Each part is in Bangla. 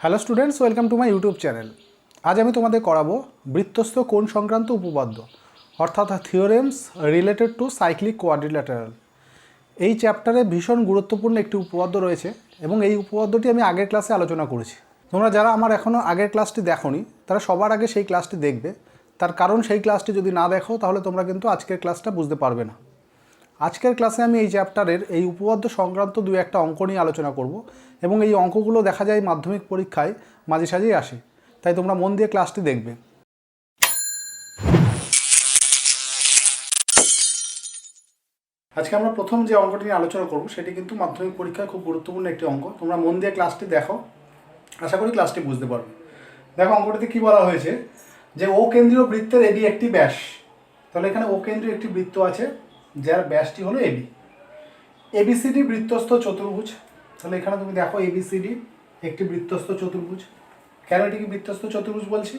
Hello students, welcome to my YouTube channel. আজ আমি তোমাদের করাবো বৃত্তস্থ কোণ সংক্রান্ত উপপাদ্য, অর্থাৎ theorems related to cyclic quadrilateral. এই চ্যাপ্টারে ভীষণ গুরুত্বপূর্ণ একটি উপপাদ্য রয়েছে এবং এই উপপাদ্যটি আমি আগের ক্লাসে আলোচনা করেছি। তোমরা যারা আমার এখনও আগের ক্লাসটি দেখোনি তারা সবার আগে সেই ক্লাসটি দেখবে। তার কারণ সেই ক্লাসটি যদি না দেখো তাহলে তোমরা কিন্তু আজকের ক্লাসটা বুঝতে পারবে না। আজকের ক্লাসে আমি এই চ্যাপ্টারের এই উপপাদ্য সংক্রান্ত দুই একটা অঙ্ক নিয়ে আলোচনা করব এবং এই অঙ্কগুলো দেখা যায় মাধ্যমিক পরীক্ষায় মাঝে সাঝেই আসে, তাই তোমরা মন দিয়ে ক্লাসটি দেখবে। আজকে আমরা প্রথম যে অঙ্কটি নিয়ে আলোচনা করব সেটি কিন্তু মাধ্যমিক পরীক্ষায় খুব গুরুত্বপূর্ণ একটি অঙ্ক। তোমরা মন দিয়ে ক্লাসটি দেখো, আশা করি ক্লাসটি বুঝতে পারবে। দেখো অঙ্কটিতে কী বলা হয়েছে যে ও কেন্দ্রীয় বৃত্তের এবি একটি ব্যাস। তাহলে এখানে ও কেন্দ্রীয় একটি বৃত্ত আছে যার ব্যাসটি হলো এবি। এবিসিডি বৃত্তস্থ চতুর্ভুজ। তাহলে এখানে তুমি দেখো এবিসিডি একটি বৃত্তস্থ চতুর্ভুজ। কেন এটিকে বৃত্তস্থ চতুর্ভুজ বলছি?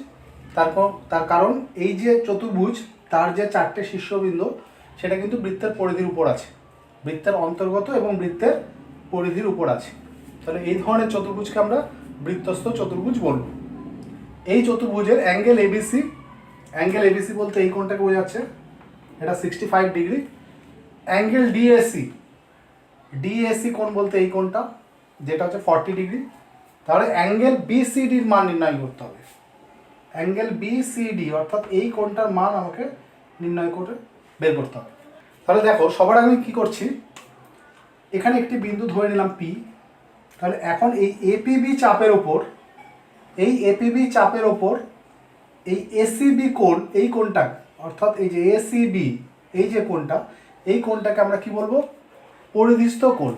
তার কারণ এই যে চতুর্ভুজ তার যে চারটে শীর্ষবিন্দু সেটা কিন্তু বৃত্তের পরিধির উপর আছে, বৃত্তের অন্তর্গত এবং বৃত্তের পরিধির উপর আছে। তাহলে এই ধরনের চতুর্ভুজকে আমরা বৃত্তস্থ চতুর্ভুজ বলব। এই চতুর্ভুজের অ্যাঙ্গেল এবিসি, অ্যাঙ্গেল এবিসি বলতে এই কোণটাকে বোঝাচ্ছে, এটা 65 ডিগ্রি। অ্যাঙ্গেল ডিএসি, ডিএসি কোণ বলতে এই কোণটা যেটা হচ্ছে 40 ডিগ্রি। তাহলে অ্যাঙ্গেল বিসিডির মান নির্ণয় করতে হবে। অ্যাঙ্গেল বিসিডি অর্থাৎ এই কোণটার মান আমাকে নির্ণয় করে বের করতে হবে। তাহলে দেখো সবার আগে আমি কী করছি, এখানে একটি বিন্দু ধরে নিলাম পি। তাহলে এখন এই এপিবি চাপের ওপর, এই এপিবি চাপের ওপর এই এসিবি কোণ, এই কোণটা অর্থাৎ এই যে এসিবি এই যে কোণটা, এই কোণটাকে আমরা কি বলবো? পরিধিস্থ কোণ।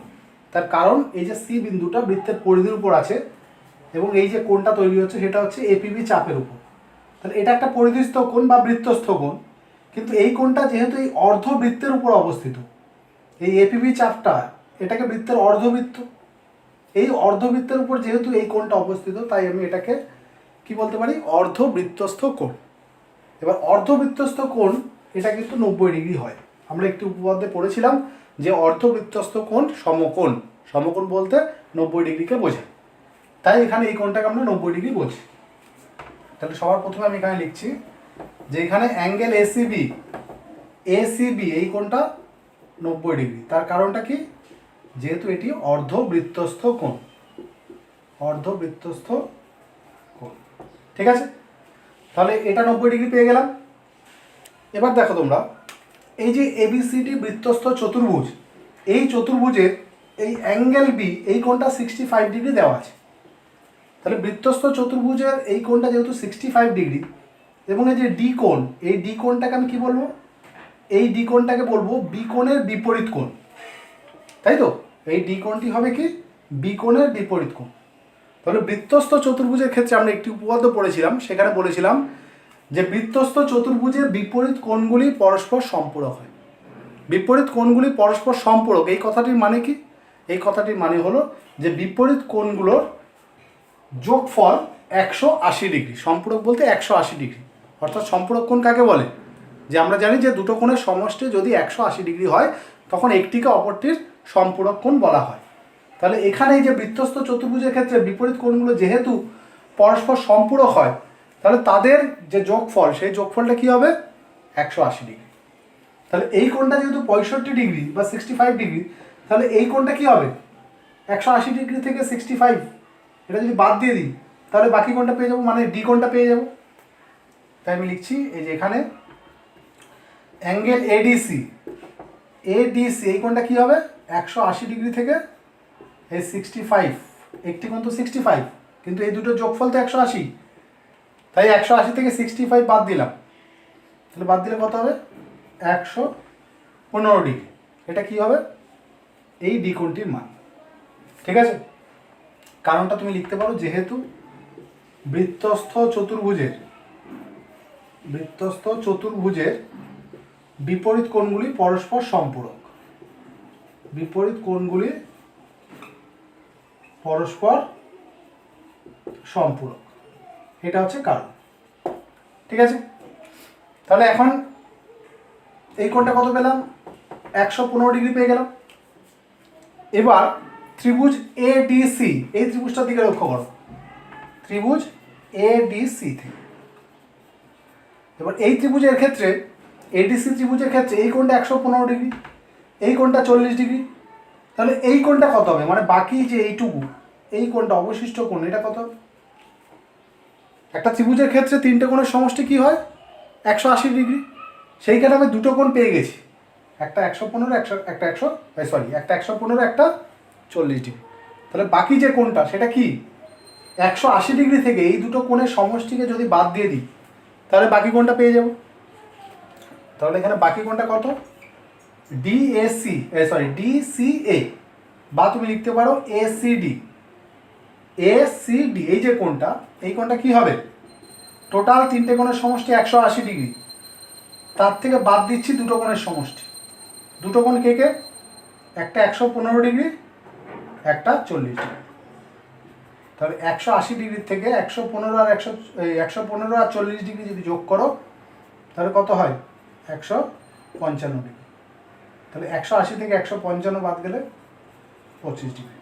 তার কারণ এই যে সি বিন্দুটা বৃত্তের পরিধির উপর আছে এবং এই যে কোণটা তৈরি হচ্ছে সেটা হচ্ছে এপিবি চাপের উপর। তাহলে এটা একটা পরিধিস্থ কোণ বা বৃত্তস্থ কোণ, কিন্তু এই কোণটা যেহেতু এই অর্ধবৃত্তের উপর অবস্থিত, এই এপিবি চাপটা এটাকে বৃত্তের অর্ধবৃত্ত, এই অর্ধবৃত্তের উপর যেহেতু এই কোণটা অবস্থিত তাই আমি এটাকে কি বলতে পারি? অর্ধবৃত্তস্থ কোণ। এবার অর্ধবৃত্তস্থ কোণ এটা কিন্তু 90 ডিগ্রি হয়। আমরা একটি উপপাদ্যে পড়েছিলাম যে অর্ধবৃত্তস্থ কোণ সমকোণ, সমকোণ বলতে 90 ডিগ্রিকে বোঝায়। তাই এখানে এই কোণটাকে আমরা 90 ডিগ্রি বলছি। তাহলে সবার প্রথমে আমি এখানে লিখছি যে এখানে অ্যাঙ্গেল এসিবি, এসিবি এই কোণটা 90 ডিগ্রি। তার কারণটা কি? যেহেতু এটি অর্ধবৃত্তস্থ কোণ, অর্ধবৃত্তস্থ কোণ। ঠিক আছে, তাহলে এটা 90 ডিগ্রি পেয়ে গেলাম। এবার দেখো তোমরা এই যে এবিসিডি বৃত্তস্থ চতুর্ভুজ, এই চতুর্ভুজের এই অ্যাঙ্গেল বি এই কোণটা 65 ডিগ্রি দেওয়া আছে। তাহলে বৃত্তস্থ চতুর্ভুজের এই কোণটা যেহেতু 65 ডিগ্রি এবং এই যে ডি কোণ, এই ডি কোণটাকে আমি কী বলবো? এই ডি কোণটাকে বলবো বি কোণের বিপরীত কোণ, তাই তো? এই ডি কোণটি হবে কি? বি কোণের বিপরীত কোণ। তাহলে বৃত্তস্থ চতুর্ভুজের ক্ষেত্রে আমরা একটি উপপাদ্য পড়েছিলাম, সেখানে বলেছিলাম যে বৃত্তস্থ চতুর্ভুজের বিপরীত কোণগুলি পরস্পর সম্পূরক হয়। বিপরীত কোণগুলি পরস্পর সম্পূরক এই কথাটির মানে কি? এই কথাটির মানে হলো যে বিপরীত কোণগুলোর যোগফল 180 ডিগ্রি। সম্পূরক বলতে 180 ডিগ্রি, অর্থাৎ সম্পূরক কোণ কাকে বলে? যে আমরা জানি যে দুটো কোণের সমষ্টি যদি 180 ডিগ্রি হয় তখন একটিকে অপরটির সম্পূরক কোণ বলা হয়। তাহলে এখানে এই যে বৃত্তস্থ চতুর্ভুজের ক্ষেত্রে বিপরীত কোণগুলো যেহেতু পরস্পর সম্পূরক হয়, তাহলে তাদের যে যোগফল সেই যোগফলটা কী হবে? 180 ডিগ্রি। তাহলে এই কোণটা যেহেতু 65 ডিগ্রি বা 65 ডিগ্রি, তাহলে এই কোণটা কী হবে? 180 ডিগ্রি থেকে 65 এটা যদি বাদ দিয়ে দিই তাহলে বাকি কোণটা পেয়ে যাবো, মানে ডি কোণটা পেয়ে যাবো। তাই আমি লিখছি এই যে এখানে অ্যাঙ্গেল এডিসি, এডিসি এই কোণটা কী হবে? 180 ডিগ্রি থেকে এই 65, একটি কোণ তো 65 কিন্তু এই দুটো যোগফল তো 180, তাই 180 থেকে 65 বাদ দিলাম। তাহলে বাদ দিলে কত হবে? 115 ডিগ্রি। এটা কি হবে? এই ডি কোণটির মান। ঠিক আছে, কারণটা তুমি লিখতে পারো যেহেতু বৃত্তস্থ চতুর্ভুজের বিপরীত কোণগুলি পরস্পর সম্পূরক, বিপরীত কোণগুলি পরস্পর সম্পূরক, এটা হচ্ছে কারণ। ঠিক আছে, তাহলে এখন এই কোণটা কত পেলাম? 115 ডিগ্রি পেয়ে গেলাম। এবার ত্রিভুজ এডিসি, এই ত্রিভুজটার দিকে লক্ষ্য করো। ত্রিভুজ এডিসি থেকে। এবার এই ত্রিভুজের ক্ষেত্রে, এডিসি ত্রিভুজের ক্ষেত্রে এই কোণটা 115 ডিগ্রি, এই কোণটা 40 ডিগ্রি। তাহলে এই কোণটা কত হবে, মানে বাকি যে এইটুকু, এই কোণটা অবশিষ্ট কোণ, এটা কত হবে? একটা ত্রিভুজের ক্ষেত্রে তিনটে কোণের সমষ্টি কি হয়? 180 ডিগ্রি। সেইখানে আমি দুটো কোণ পেয়ে গেছি, একটা 115, একটা 115, একটা 40 ডিগ্রি। তাহলে বাকি যে কোণটা সেটা কি? 180 ডিগ্রি থেকে এই দুটো কোণের সমষ্টিকে যদি বাদ দিয়ে দিই তাহলে বাকি কোণটা পেয়ে যাব। তাহলে এখানে বাকি কোণটা কত? ডিসিএ, বা তুমি লিখতে পারো এসিডি। এসিডি এই যে কোণটা, এই কোণটা কি হবে? টোটাল তিনটে কোণের সমষ্টি 180 ডিগ্রি, তার থেকে বাদ দিচ্ছি দুটো কোণের সমষ্টি। দুটো কোণ কে কে? একটা 115 ডিগ্রি, একটা 40 ডিগ্রি। তাহলে 180 ডিগ্রি থেকে 115 আর 40 ডিগ্রি যদি যোগ করো তাহলে কত হয়? 155 ডিগ্রি। তাহলে 180 থেকে 155 বাদ গেলে 25 ডিগ্রি।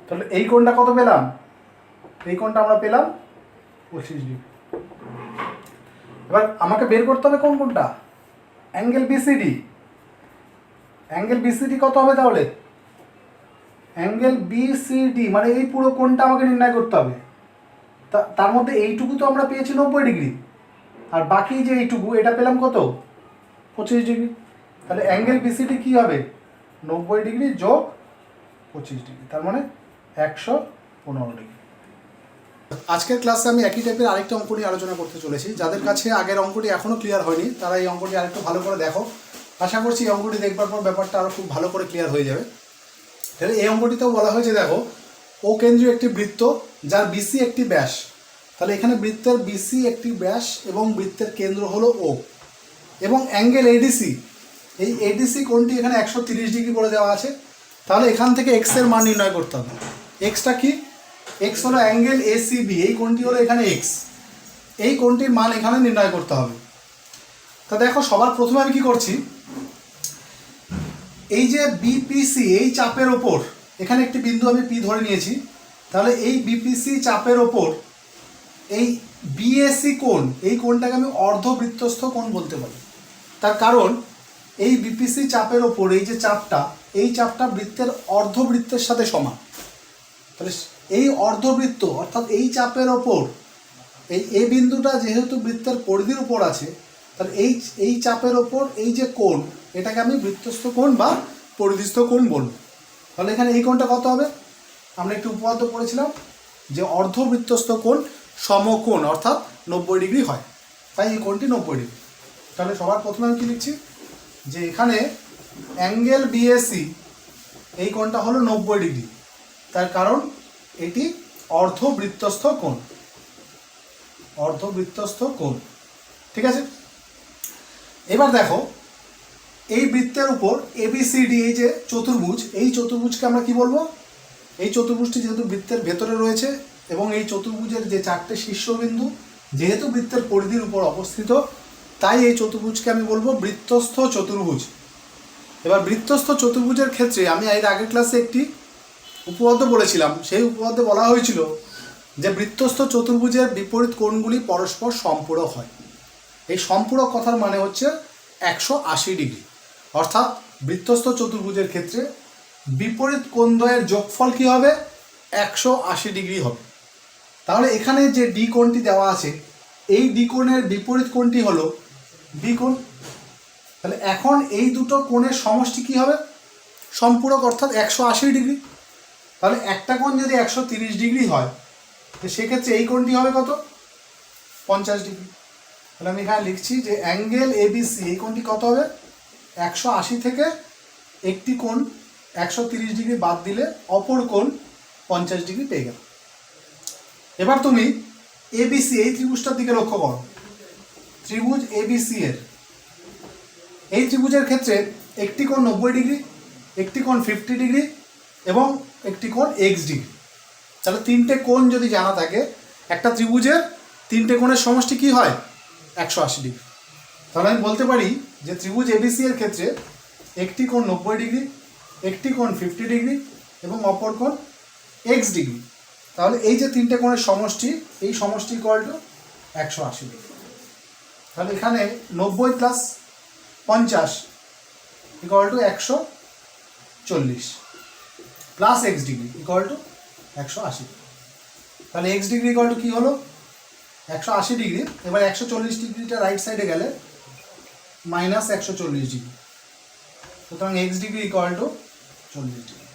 তাহলে এই কোণটা কত পেলাম? এই কোণটা আমরা পেলাম 25 ডিগ্রি। এবার আমাকে বের করতে হবে কোন কোণটা? Angle BCD. অ্যাঙ্গেল বিসিডি কত হবে তাহলে? অ্যাঙ্গেল বিসিডি মানে এই পুরো কোণটা আমাকে নির্ণয় করতে হবে। তার মধ্যে এইটুকু তো আমরা পেয়েছি 90 ডিগ্রি, আর বাকি যে এইটুকু এটা পেলাম কত? 25 ডিগ্রি। তাহলে অ্যাঙ্গেল বিসিডি কী হবে? 90 ডিগ্রি যোগ 25 ডিগ্রি, তার মানে 115 ডিগ্রি। আজকের ক্লাসে আমি একই টাইপের আরেকটা অঙ্ক নিয়ে আলোচনা করতে চলেছি। যাদের কাছে আগের অঙ্কটি এখনও ক্লিয়ার হয়নি তারা এই অঙ্কটি আরেকটু ভালো করে দেখো। আশা করছি এই অঙ্কটি দেখবার পর ব্যাপারটা আরও খুব ভালো করে ক্লিয়ার হয়ে যাবে। তাহলে এই অঙ্কটিতেও বলা হয়েছে, দেখো, ও কেন্দ্রীয় একটি বৃত্ত যার বিসি একটি ব্যাস। তাহলে এখানে বৃত্তের বিসি একটি ব্যাস এবং বৃত্তের কেন্দ্র হলো ও, এবং অ্যাঙ্গেল এডিসি, এই এডিসি কোণটি এখানে 130 ডিগ্রি করে দেওয়া আছে। তাহলে এখান থেকে এক্স এর মান নির্ণয় করতে হবে। এক্সটা কি? এক্স হলো অ্যাঙ্গেল এসিবি, এই কোণটি হলো এখানে এক্স, এই কোণটির মান এখানে নির্ণয় করতে হবে। তা দেখো, সবার প্রথমে আমি কি করছি, এই যে বিপিসি এই চাপের ওপর এখানে একটি বিন্দু আমি পি ধরে নিয়েছি। তাহলে এই বিপিসি চাপের ওপর এই বিএসি কোণ, এই কোণটাকে আমি অর্ধবৃত্তস্থ কোণ বলতে পারি। তার কারণ এই বিপিসি চাপের ওপর এই যে চাপটা, এই চাপটা বৃত্তের অর্ধবৃত্তের সাথে সমান। তাহলে এই অর্ধবৃত্ত অর্থাৎ এই চাপের ওপর এই এ বিন্দুটা যেহেতু বৃত্তের পরিধির উপর আছে, তাহলে এই চাপের ওপর এই যে কোণ, এটাকে আমি বৃত্তস্থ কোণ বা পরিধিস্থ কোণ বলব। তাহলে এখানে এই কোণটা কত হবে? আমরা একটু উপপাদ্য পড়েছিলাম যে অর্ধবৃত্তস্থ কোণ সমকোণ অর্থাৎ 90 ডিগ্রি হয়, তাই এই কোণটি 90 ডিগ্রি। তাহলে সবার প্রথমে আমি কী লিখছি, যে এখানে অ্যাঙ্গেল বিএসি এই কোণটা হলো 90 ডিগ্রি, তার কারণ এটি অর্ধবৃত্তস্থ কোণ, অর্ধবৃত্তস্থ কোণ। ঠিক আছে, এবার দেখো, এই বৃত্তের উপর এবিসিডি এই যে চতুর্ভুজ, এই চতুর্ভুজকে আমরা কি বলবো? এই চতুর্ভুজটি যেহেতু বৃত্তের ভেতরে রয়েছে এবং এই চতুর্ভুজের যে চারটে শীর্ষবিন্দু যেহেতু বৃত্তের পরিধির উপর অবস্থিত, তাই এই চতুর্ভুজকে আমি বলবো বৃত্তস্থ চতুর্ভুজ। এবার বৃত্তস্থ চতুর্ভুজের ক্ষেত্রে আমি এর আগের ক্লাসে একটি উপপাদ্য বলেছিলাম, সেই উপপাদ্যে বলা হয়েছিল যে বৃত্তস্থ চতুর্ভুজের বিপরীত কোণগুলি পরস্পর সম্পূরক হয়। এই সম্পূরক কথার মানে হচ্ছে 180 ডিগ্রি, অর্থাৎ বৃত্তস্থ চতুর্ভুজের ক্ষেত্রে বিপরীত কোণদ্বয়ের যোগফল কী হবে? 180 ডিগ্রি হবে। তাহলে এখানে যে ডি কোণটি দেওয়া আছে, এই ডি কোণের বিপরীত কোণটি হলো বি কোণ। তাহলে এখন এই দুটো কোণের সমষ্টি কী হবে? সম্পূরক, অর্থাৎ 180 ডিগ্রি। তাহলে একটা কোণ যদি 130 ডিগ্রি হয়, তো সেক্ষেত্রে এই কোণটি হবে কত? 50 ডিগ্রি। তাহলে আমি এখানে লিখছি যে অ্যাঙ্গেল এবিসি এই কোণটি কত হবে? 180 থেকে একটি কোণ 130 ডিগ্রি বাদ দিলে অপর কোণ 50 ডিগ্রি পেয়ে গেল। এবার তুমি এবিসি এই ত্রিভুজটার দিকে লক্ষ্য করো। ত্রিভুজ এবিসি এর এই ত্রিভুজের ক্ষেত্রে একটি কোণ 90 ডিগ্রি, একটি কোণ 50 ডিগ্রি এবং একটি কোণ এক্স ডিগ্রি। তাহলে তিনটে কোণ যদি জানা থাকে, একটা ত্রিভুজের তিনটে কোণের সমষ্টি কী হয়? 180 ডিগ্রি। তাহলে আমি বলতে পারি যে ত্রিভুজ এবিসি এর ক্ষেত্রে একটি কোণ 90 ডিগ্রি, একটি কোণ 50 ডিগ্রি এবং অপর কোণ এক্স ডিগ্রি। তাহলে এই যে তিনটে কোণের সমষ্টি, এই সমষ্টি ইকুয়াল টু 180 ডিগ্রি। তাহলে এখানে 90 plus 50 equal to 140 plus x degree equal to 180 degree. তাহলে এক্স ডিগ্রি ইকুয়াল টু কী হলো 180 ডিগ্রি। এবার 140 ডিগ্রিটা রাইট সাইডে গেলে মাইনাস 140 ডিগ্রি। সুতরাং x degree equal to 40 degree.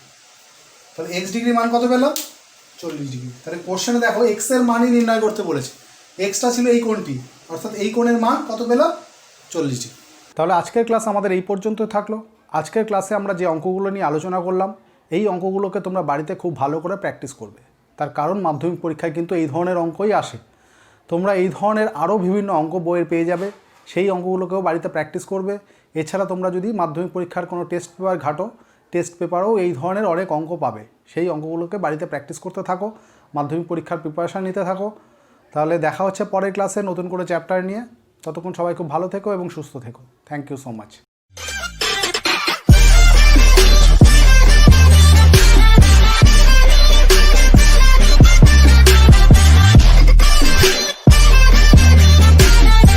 তাহলে এক্স ডিগ্রি মান কত পেলাম 40 ডিগ্রি। তাহলে কোশ্চেনে দেখো এক্স এর মানই নির্ণয় করতে বলেছে। এক্সটা ছিল এই কোণটি, অর্থাৎ এই কোণের মান কত পেলাম 40 ডিগ্রি। তাহলে আজকের ক্লাস আমাদের এই পর্যন্ত থাকলো। আজকের ক্লাসে আমরা যে অঙ্কগুলো নিয়ে আলোচনা করলাম, এই অঙ্কগুলোকে তোমরা বাড়িতে খুব ভালো করে প্র্যাকটিস করবে। তার কারণ মাধ্যমিক পরীক্ষায় কিন্তু এই ধরনের অঙ্কই আসে। তোমরা এই ধরনের আরও বিভিন্ন অঙ্ক বইয়ের পেয়ে যাবে, সেই অঙ্কগুলোকেও বাড়িতে প্র্যাকটিস করবে। এছাড়া তোমরা যদি মাধ্যমিক পরীক্ষার কোনো টেস্ট পেপার ঘাটো, টেস্ট পেপারেও এই ধরনের অনেক অঙ্ক পাবে। সেই অঙ্কগুলোকে বাড়িতে প্র্যাকটিস করতে থাকো, মাধ্যমিক পরীক্ষার প্রিপারেশান নিতে থাকো। তাহলে দেখা হচ্ছে পরের ক্লাসে নতুন করে চ্যাপ্টার নিয়ে। ততক্ষণ সবাই খুব ভালো থেকো এবং সুস্থ থেকো। Thank you so much.